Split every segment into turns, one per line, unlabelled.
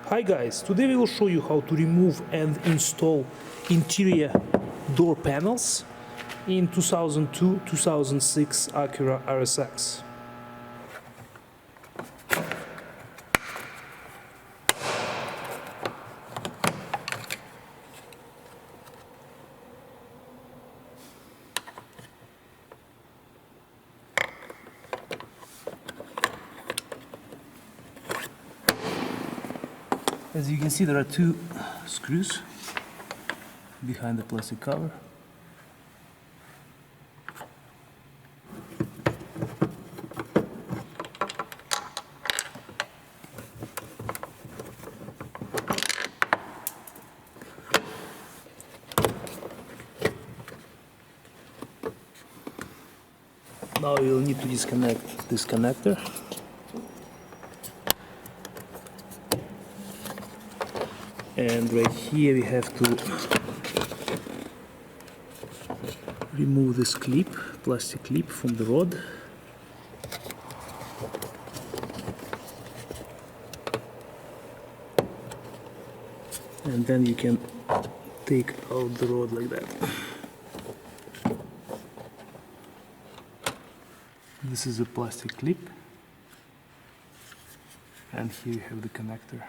Hi guys, today we will show you how to remove and install interior door panels in 2002-2006 Acura RSX. As you can see, there are two screws behind the plastic cover. Now you'll need to disconnect this connector. And right here we have to remove this clip, plastic clip from the rod. And then you can take out the rod like that. This is a plastic clip. And here you have the connector.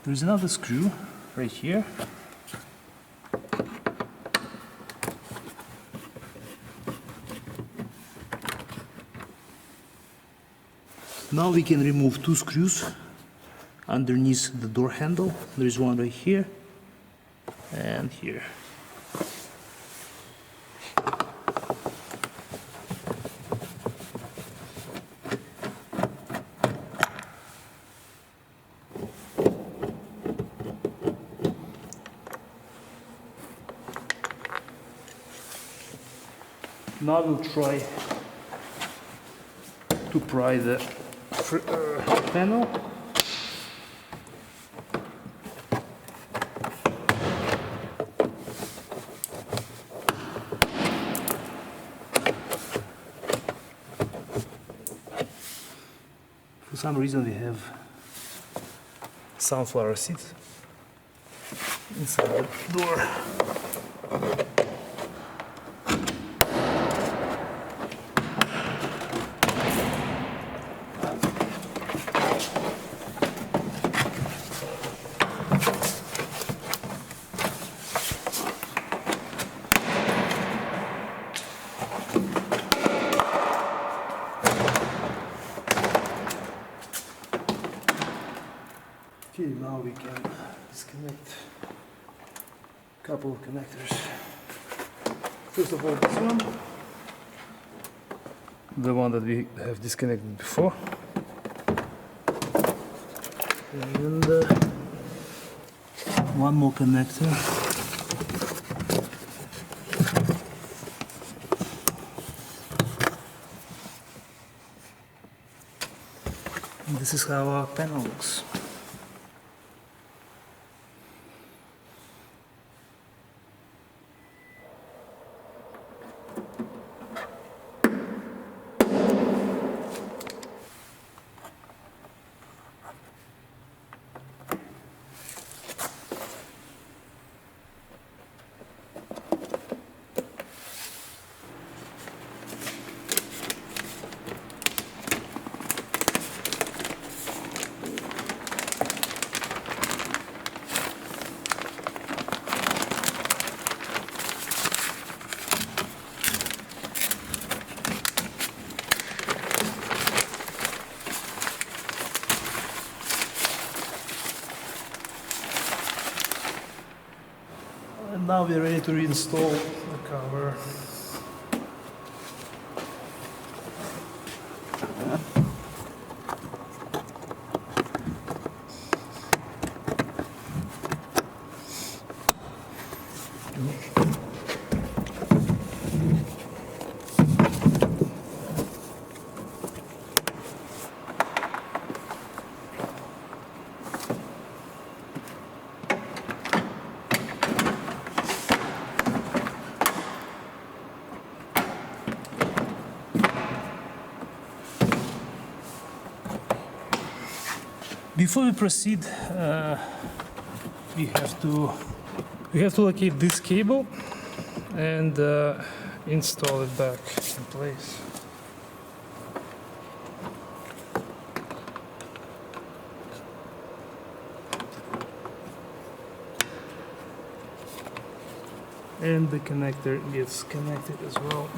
There's another screw right here. Now we can remove two screws underneath the door handle. There is one right here and here. Now we'll try to pry the panel. For some reason we have sunflower seeds inside the door. Okay, now we can disconnect a couple of connectors. First of all, this one, the one that we have disconnected before, and one more connector. And this is how our panel looks. And now we're ready to reinstall the cover. Before we proceed, we have to locate this cable and install it back in place. And the connector gets connected as well.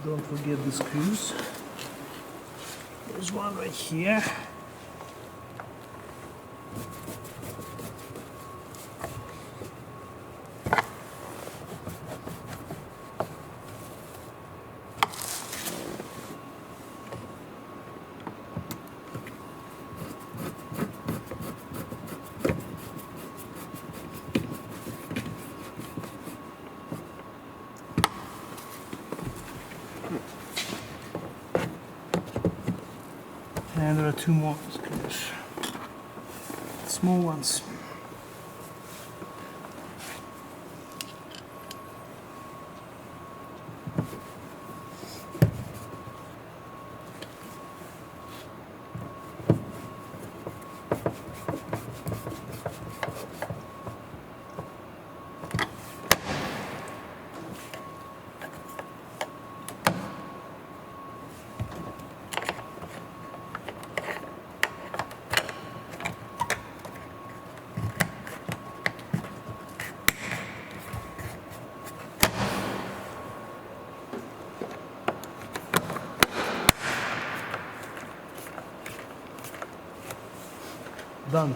Don't forget the screws. There's one right here. And there are two more screws, small ones. Done.